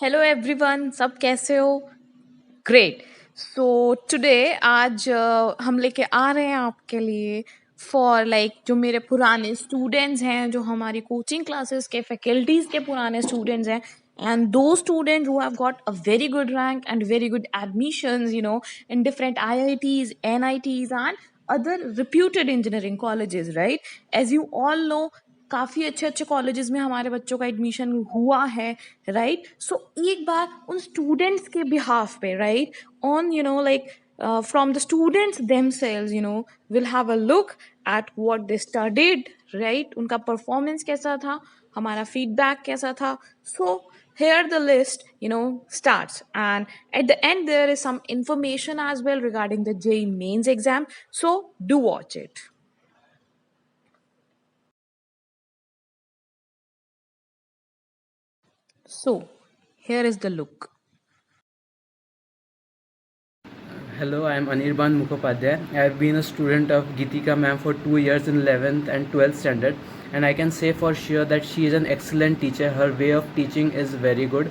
Hello everyone, सब कैसे हो? ग्रेट। सो टुडे आज हम लेके आ रहे हैं आपके लिए फॉर जो मेरे पुराने स्टूडेंट्स हैं, जो हमारी कोचिंग क्लासेस के फैकल्टीज के पुराने स्टूडेंट्स हैं, and those students who have got a very good rank and very good admissions, in different IITs, NITs and other reputed engineering colleges, right? As you all know, काफ़ी अच्छे अच्छे colleges में हमारे बच्चों का एडमिशन हुआ है, राइट? सो एक बार उन स्टूडेंट्स के बिहाफ पे, right, on from the students themselves, we'll have a look at what they studied, right? उनका परफॉर्मेंस कैसा था, हमारा फीडबैक कैसा था. So here the list starts, and at the end there is some information as well regarding the JEE mains exam, so do watch it. So here is the look. Hello, I am Anirban Mukhopadhyay. I have been a student of Geetika ma'am for 2 years in 11th and 12th standard, and I can say for sure that she is an excellent teacher. Her way of teaching is very good.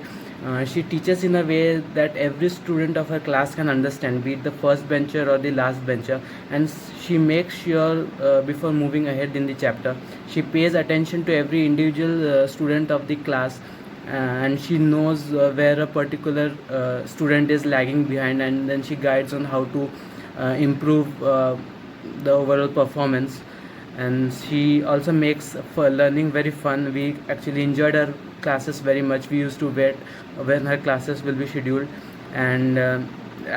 She teaches in a way that every student of her class can understand, be it the first bencher or the last bencher, and she makes sure before moving ahead in the chapter, she pays attention to every individual student of the class, and she knows where a particular student is lagging behind, and then she guides on how to improve the overall performance. And she also makes for learning very fun. We actually enjoyed her classes very much. We used to wait when her classes will be scheduled, and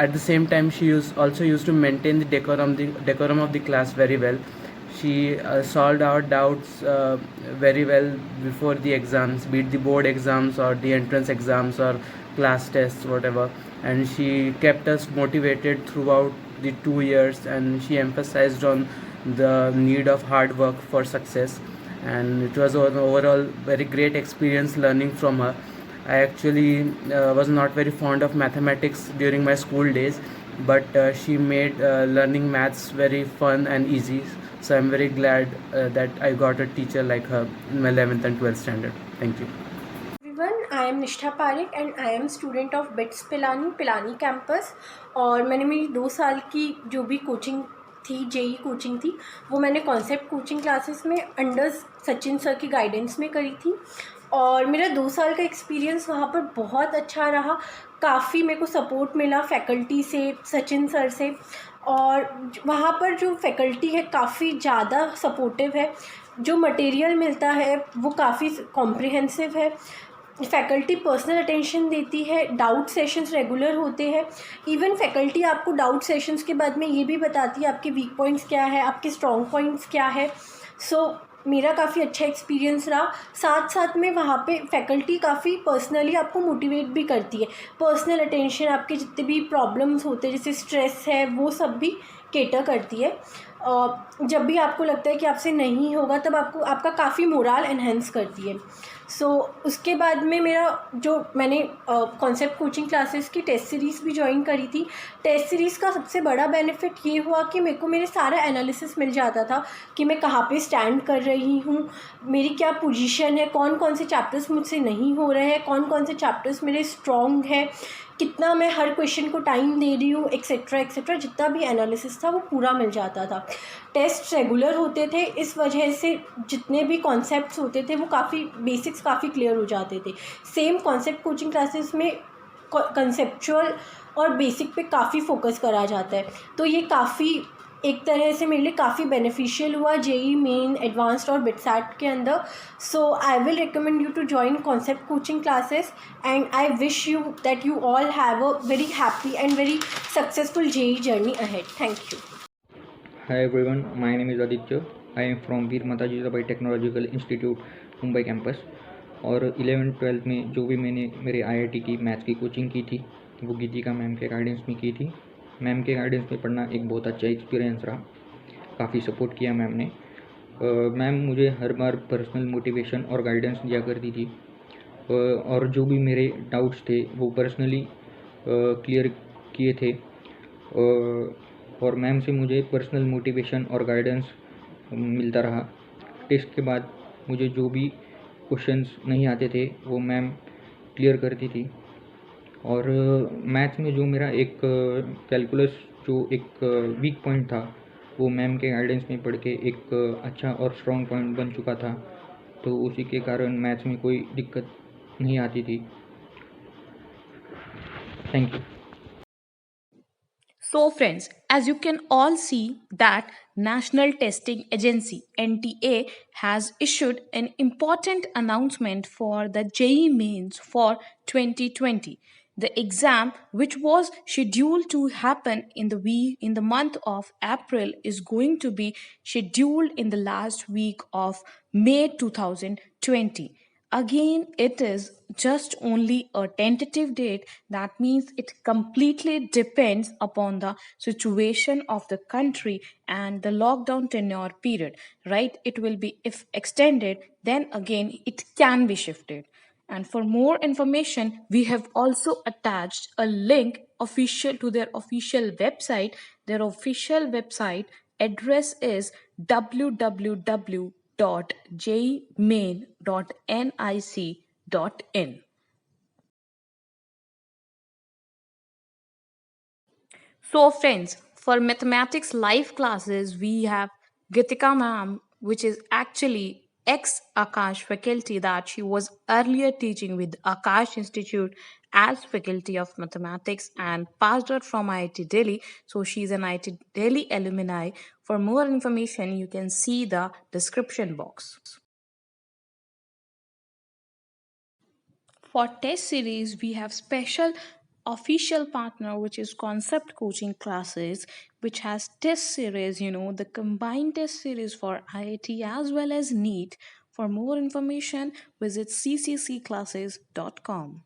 at the same time she also used to maintain the decorum of the class very well. She solved our doubts very well before the exams, be it the board exams or the entrance exams or class tests, whatever. And she kept us motivated throughout the 2 years, and she emphasized on the need of hard work for success. And it was an overall very great experience learning from her. I actually was not very fond of mathematics during my school days, but she made learning maths very fun and easy. So I'm very glad that I got a teacher like her in my 11th and 12th standard. Thank you. Everyone, I am Nishtha Pareek and I am student of BITS Pilani campus. और मैंने मेरी 2 साल की जो भी coaching थी, JEE coaching थी, वो मैंने कॉन्सेप्ट कोचिंग क्लासेस में अंडर सचिन सर की गाइडेंस में करी थी। और मेरा 2 साल का एक्सपीरियंस वहाँ पर बहुत अच्छा रहा। काफ़ी मेरे को सपोर्ट मिला फैकल्टी से, सचिन सर से। और वहाँ पर जो फैकल्टी है काफ़ी ज़्यादा सपोर्टिव है। जो मटेरियल मिलता है वो काफ़ी कॉम्प्रिहेंसिव है। फैकल्टी पर्सनल अटेंशन देती है। डाउट सेशंस रेगुलर होते हैं। इवन फैकल्टी आपको डाउट सेशंस के बाद में ये भी बताती है आपके वीक पॉइंट्स क्या है, आपके स्ट्रॉन्ग पॉइंट्स क्या है। सो मेरा काफ़ी अच्छा एक्सपीरियंस रहा। साथ साथ में वहाँ पे फैकल्टी काफ़ी पर्सनली आपको मोटिवेट भी करती है। पर्सनल अटेंशन, आपके जितने भी प्रॉब्लम्स होते हैं जैसे स्ट्रेस है, वो सब भी केटर करती है। जब भी आपको लगता है कि आपसे नहीं होगा, तब आपका काफ़ी मोराल एनहेंस करती है। सो उसके बाद में मैंने कॉन्सेप्ट कोचिंग क्लासेस की टेस्ट सीरीज़ भी ज्वाइन करी थी। टेस्ट सीरीज़ का सबसे बड़ा बेनिफिट ये हुआ कि मेरे को मेरे सारा एनालिसिस मिल जाता था कि मैं कहाँ पे स्टैंड कर रही हूँ, मेरी क्या पोजीशन है, कौन कौन से चैप्टर्स मुझसे नहीं हो रहे हैं, कौन कौन से चैप्टर्स मेरे स्ट्रॉन्ग है, कितना मैं हर क्वेश्चन को टाइम दे रही हूँ, एक्सेट्रा एक्सेट्रा। जितना भी एनालिसिस था वो पूरा मिल जाता था। टेस्ट रेगुलर होते थे, इस वजह से जितने भी कॉन्सेप्ट्स होते थे वो काफ़ी बेसिक्स काफ़ी क्लियर हो जाते थे। सेम कॉन्सेप्ट कोचिंग क्लासेस में कंसेप्चुअल और बेसिक पे काफ़ी फोकस करा जाता है। तो ये काफ़ी एक तरह से मेरे लिए काफ़ी बेनिफिशियल हुआ जेई मेन, एडवांस्ड और बिटसैट के अंदर। So I will recommend you to join concept coaching classes and I wish you that you all have a very happy and very successful JEE journey ahead. Thank you. Hi everyone, my name is Aditya. I am from Veer Mata Jijabai Technological Institute, Mumbai campus. और 11th-12th में जो भी मैंने मेरे IIT की maths की coaching की थी वो गीतिका मैम के गाइडेंस में की थी। मैम के गाइडेंस में पढ़ना एक बहुत अच्छा एक्सपीरियंस रहा। काफ़ी सपोर्ट किया मैम ने। मैम मुझे हर बार पर्सनल मोटिवेशन और गाइडेंस दिया करती थी। और जो भी मेरे डाउट्स थे वो पर्सनली क्लियर किए थे। और मैम से मुझे पर्सनल मोटिवेशन और गाइडेंस मिलता रहा। टेस्ट के बाद मुझे जो भी क्वेश्चंस नहीं आते थे वो मैम क्लियर करती थी। और मैथ्स में जो मेरा एक कैलकुलस जो एक वीक पॉइंट था, वो मैम के गाइडेंस में पढ़ के एक अच्छा और स्ट्रॉन्ग पॉइंट बन चुका था, तो उसी के कारण मैथ्स में कोई दिक्कत नहीं आती थी। Thank you. So friends, as you can all see that National Testing Agency NTA has issued an important announcement for the JEE mains for 2020. The exam, which was scheduled to happen in the month of April, is going to be scheduled in the last week of May 2020. Again, it is just only a tentative date. That means it completely depends upon the situation of the country and the lockdown tenure period, right? It will be, if extended, then again it can be shifted. And for more information, we have also attached a link official to their official website. Their official website address is www.jmain.nic.in. So, friends, for mathematics live classes, we have Gitika ma'am, which is actually ex Akash faculty that she was earlier teaching with Akash Institute as faculty of mathematics and passed out from IIT Delhi. So, she's an IIT Delhi alumni. For more information, you can see the description box. For test series, we have special official partner which is Concept Coaching Classes, which has test series, the combined test series for IIT as well as NEET. For more information, visit ccclasses.com.